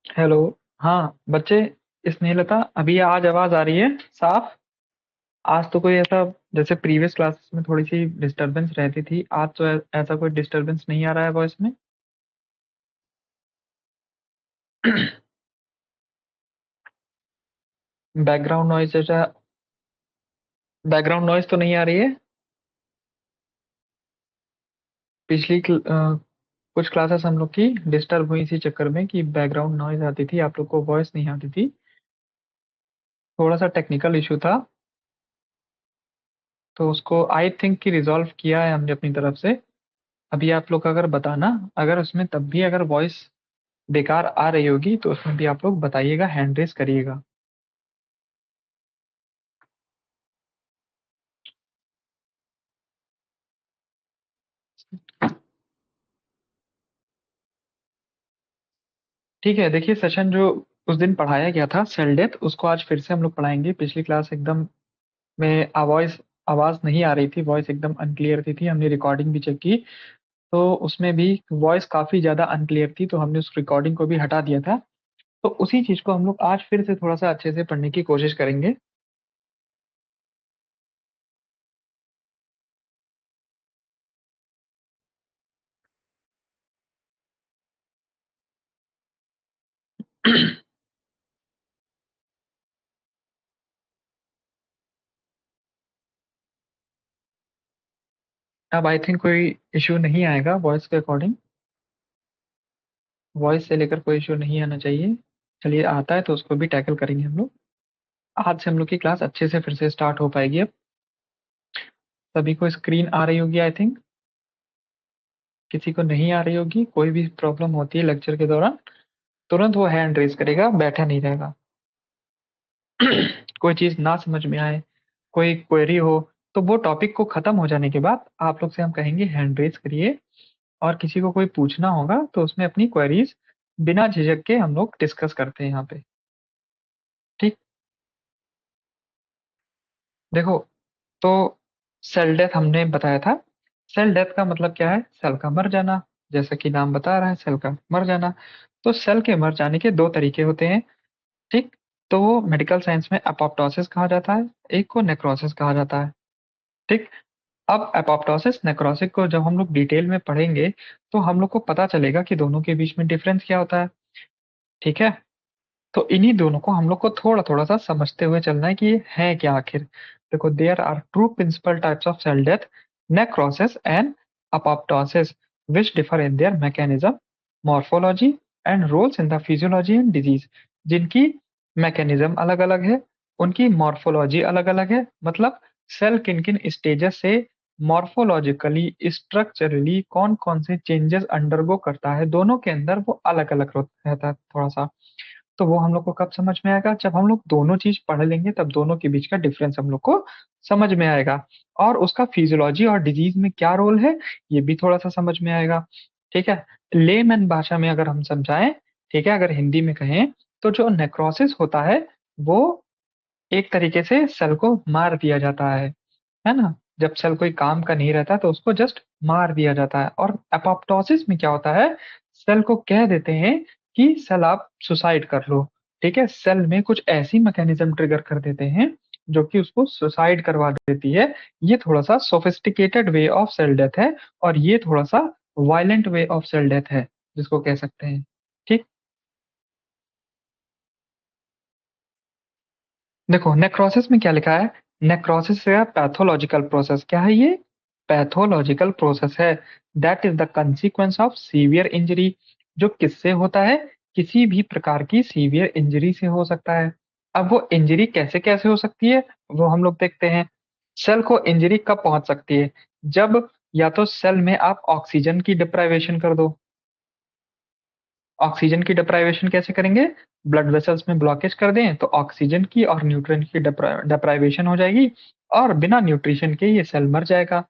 Hello. हाँ बच्चे, स्नेहलता, अभी आज आवाज आ रही है साफ? आज तो कोई ऐसा, जैसे प्रीवियस क्लासेस में थोड़ी सी डिस्टरबेंस रहती थी, आज तो ऐसा कोई डिस्टरबेंस नहीं आ रहा है वॉइस में? बैकग्राउंड नॉइज जैसा? बैकग्राउंड नॉइज तो नहीं आ रही है? पिछली कुछ क्लासेस हम लोग की डिस्टर्ब हुई इसी चक्कर में कि बैकग्राउंड नॉइज आती थी, आप लोग को वॉइस नहीं आती थी। थोड़ा सा टेक्निकल इशू था, तो उसको आई थिंक कि रिजॉल्व किया है हमने अपनी तरफ से। अभी आप लोग अगर बताना, अगर उसमें तब भी अगर वॉइस बेकार आ रही होगी तो उसमें भी आप लोग बताइएगा, हैंड रेस करिएगा। ठीक है, देखिए सेशन जो उस दिन पढ़ाया गया था सेल डेथ, उसको आज फिर से हम लोग पढ़ाएंगे। पिछली क्लास एकदम में आवाज आवाज नहीं आ रही थी, वॉइस एकदम अनक्लियर थी, हमने रिकॉर्डिंग भी चेक की तो उसमें भी वॉइस काफी ज्यादा अनक्लियर थी, तो हमने उस रिकॉर्डिंग को भी हटा दिया था। तो उसी चीज को हम लोग आज फिर से थोड़ा सा अच्छे से पढ़ने की कोशिश करेंगे। अब आई थिंक कोई इश्यू नहीं आएगा वॉइस के अकॉर्डिंग, वॉइस से लेकर कोई इश्यू नहीं आना चाहिए। चलिए, आता है तो उसको भी टैकल करेंगे हम लोग। आज से हम लोग की क्लास अच्छे से फिर से स्टार्ट हो पाएगी अब। सभी को स्क्रीन आ रही होगी आई थिंक। किसी को नहीं आ रही होगी, कोई भी प्रॉब्लम होती है लेक्चर के दौरान तुरंत वो हैंड रेज करेगा, बैठा नहीं रहेगा। कोई चीज ना समझ में आए, कोई क्वेरी हो, तो वो टॉपिक को खत्म हो जाने के बाद आप लोग से हम कहेंगे हैंड रेज करिए। और किसी को कोई पूछना होगा तो उसमें अपनी क्वेरीज बिना झिझक के हम लोग डिस्कस करते हैं यहाँ पे। ठीक। देखो, तो सेल डेथ हमने बताया था। सेल डेथ का मतलब क्या है? सेल का मर जाना। जैसा कि नाम बता रहा है, सेल का मर जाना। तो सेल के मर जाने के दो तरीके होते हैं। ठीक। तो वो मेडिकल साइंस में अपोप्टोसिस कहा जाता है, एक को नेक्रोसिस कहा जाता है। ठीक। अब अपोप्टोसिस नेक्रोसिस को जब हम लोग डिटेल में पढ़ेंगे तो हम लोग को पता चलेगा कि दोनों के बीच में डिफरेंस क्या होता है। ठीक है। तो इन्हीं दोनों को हम लोग को थोड़ा थोड़ा सा समझते हुए चलना है कि ये है क्या आखिर। देखो, there are two principal types of cell death, necrosis and apoptosis, which differ in their mechanism, morphology and roles in the physiology and disease। जिनकी मैकेनिज्म अलग अलग है, उनकी मॉर्फोलॉजी अलग अलग है। मतलब सेल किन किन स्टेजेस से मॉर्फोलॉजिकली स्ट्रक्चरली कौन कौन से चेंजेस अंडरगो करता है, दोनों के अंदर वो अलग अलग रहता है थोड़ा सा। तो वो हम लोग को कब समझ में आएगा? जब हम लोग दोनों चीज पढ़ लेंगे तब दोनों के बीच का डिफरेंस हम लोग को समझ में आएगा। और उसका फिजियोलॉजी और डिजीज में क्या रोल है, ये भी थोड़ा सा समझ में आएगा। ठीक है। लेमैन भाषा में अगर हम समझाएं, ठीक है, अगर हिंदी में कहें, तो जो नेक्रोसिस होता है वो एक तरीके से सेल को मार दिया जाता है ना। जब सेल कोई काम का नहीं रहता तो उसको जस्ट मार दिया जाता है। और एपोप्टोसिस में क्या होता है, सेल को कह देते हैं कि सेल आप सुसाइड कर लो। ठीक है, सेल में कुछ ऐसी मैकेनिज्म ट्रिगर कर देते हैं जो कि उसको सुसाइड करवा देती है। ये थोड़ा सा sophisticated way of cell death है, और ये थोड़ा सा violent way of cell death है जिसको कह सकते हैं। ठीक। देखो नेक्रोसिस में क्या लिखा है, नेक्रोसिस या पैथोलॉजिकल प्रोसेस, क्या है ये, पैथोलॉजिकल प्रोसेस है। That is the consequence of severe injury, जो किससे होता है, किसी भी प्रकार की सीवियर इंजरी से हो सकता है। अब वो इंजरी कैसे कैसे हो सकती है वो हम लोग देखते हैं। सेल को इंजरी कब पहुंच सकती है, जब या तो सेल में आप ऑक्सीजन की डिप्राइवेशन कर दो। ऑक्सीजन की डिप्राइवेशन कैसे करेंगे, ब्लड वेसल्स में ब्लॉकेज कर दें तो ऑक्सीजन की और न्यूट्रिएंट की डिप्राइवेशन हो जाएगी, और बिना न्यूट्रिशन के ये सेल मर जाएगा।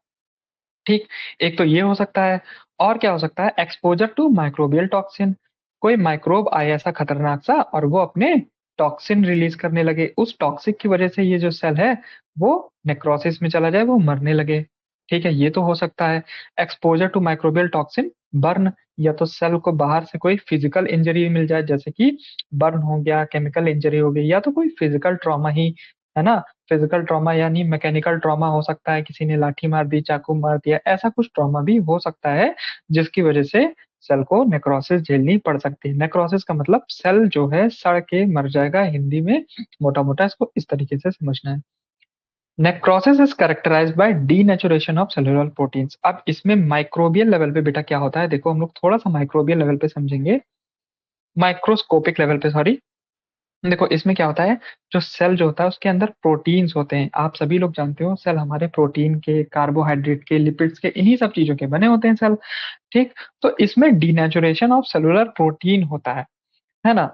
ठीक। एक तो ये हो सकता है। और क्या हो सकता है, एक्सपोजर टू माइक्रोबियल टॉक्सिन, कोई माइक्रोब आए ऐसा खतरनाक सा और वो अपने टॉक्सिन रिलीज करने लगे, उस टॉक्सिक की वजह से ये जो सेल है वो नेक्रोसिस में चला जाए, वो मरने लगे। ठीक है, ये तो हो सकता है। Exposure to microbial toxin, burn, या तो सेल को बाहर से कोई फिजिकल इंजरी मिल जाए, जैसे कि बर्न हो गया, केमिकल इंजरी हो गई, या तो कोई फिजिकल ट्रॉमा ही, है ना। फिजिकल ट्रॉमा यानी मैकेनिकल ट्रॉमा हो सकता है, किसी ने लाठी मार दी, चाकू मार दिया, ऐसा कुछ ट्रॉमा भी हो सकता है जिसकी वजह से सेल को नेक्रोसिस झेलनी पड़ सकती है। नेक्रोसिस का मतलब सेल जो है सड़ के मर जाएगा, हिंदी में मोटा मोटा इसको इस तरीके से समझना है। Necrosis is characterised by denaturation of cellular proteins. अब इसमें माइक्रोबियल लेवल पे बेटा क्या होता है, देखो हम लोग थोड़ा सा माइक्रोबियल लेवल पे समझेंगे, माइक्रोस्कोपिक लेवल पे सॉरी। देखो इसमें क्या होता है, जो सेल जो होता है उसके अंदर प्रोटीन्स होते हैं, आप सभी लोग जानते हो सेल हमारे प्रोटीन के, कार्बोहाइड्रेट के, लिपिड्स के, इन्हीं सब चीजों के बने होते हैं सेल। ठीक। तो इसमें डीनेचुरेशन ऑफ सेलुलर प्रोटीन होता है ना।